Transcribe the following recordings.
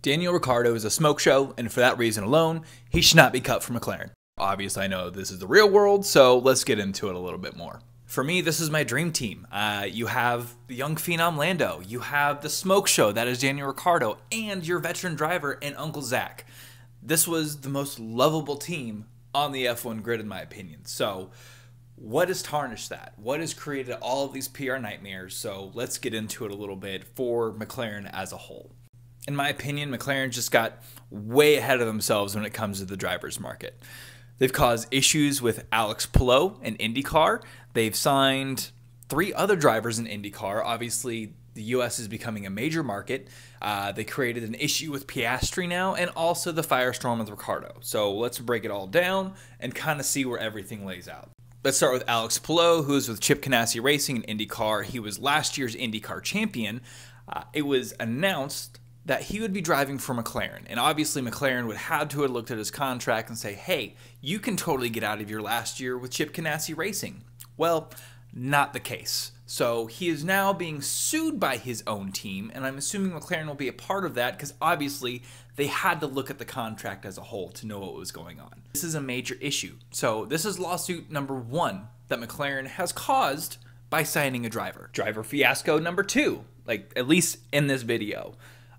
Daniel Ricciardo is a smoke show, and for that reason alone, he should not be cut from McLaren. Obviously, I know this is the real world, so let's get into it a little bit more. For me, this is my dream team. You have the young phenom Lando, you have the smoke show that is Daniel Ricciardo, and your veteran driver and Uncle Zach. This was the most lovable team on the F1 grid in my opinion. So what has tarnished that? What has created all of these PR nightmares? So let's get into it a little bit for McLaren as a whole. In my opinion, McLaren just got way ahead of themselves when it comes to the driver's market. They've caused issues with Alex Palou in IndyCar. They've signed 3 other drivers in IndyCar. Obviously, the US is becoming a major market. They created an issue with Piastri now, and also the firestorm with Ricciardo. So let's break it all down and kind of see where everything lays out. Let's start with Alex Palou, who is with Chip Ganassi Racing in IndyCar. He was last year's IndyCar champion. It was announced that he would be driving for McLaren. And obviously McLaren would have to have looked at his contract and say, hey, you can totally get out of your last year with Chip Ganassi Racing. Well, not the case. So he is now being sued by his own team, and I'm assuming McLaren will be a part of that because obviously they had to look at the contract as a whole to know what was going on. This is a major issue. So this is lawsuit number 1 that McLaren has caused by signing a driver. Driver fiasco number 2, like at least in this video.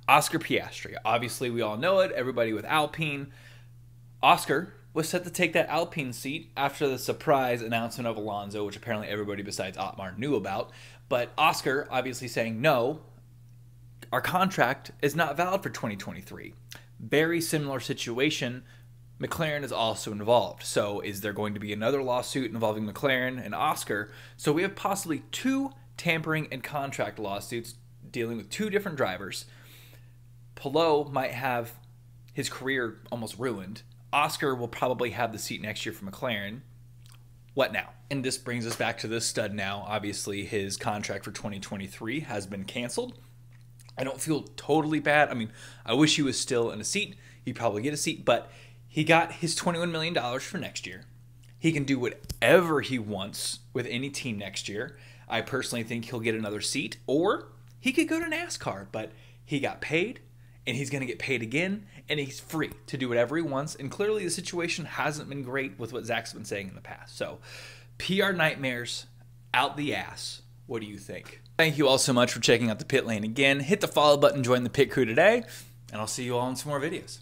Oscar Piastri. Obviously, we all know it. Everybody with Alpine. Oscar was set to take that Alpine seat after the surprise announcement of Alonso, which apparently everybody besides Otmar knew about. But Oscar obviously saying, no, our contract is not valid for 2023. Very similar situation. McLaren is also involved. So is there going to be another lawsuit involving McLaren and Oscar? So we have possibly 2 tampering and contract lawsuits dealing with 2 different drivers. Palou might have his career almost ruined. Oscar will probably have the seat next year for McLaren. What now? And this brings us back to this stud now. Obviously, his contract for 2023 has been canceled. I don't feel totally bad. I mean, I wish he was still in a seat. He'd probably get a seat, but he got his $21 million for next year. He can do whatever he wants with any team next year. I personally think he'll get another seat, or he could go to NASCAR, but he got paid. And he's going to get paid again, and he's free to do whatever he wants. And clearly the situation hasn't been great with what Zach's been saying in the past. So PR nightmares out the ass. What do you think? Thank you all so much for checking out the pit lane again. Hit the follow button, join the pit crew today, and I'll see you all in some more videos.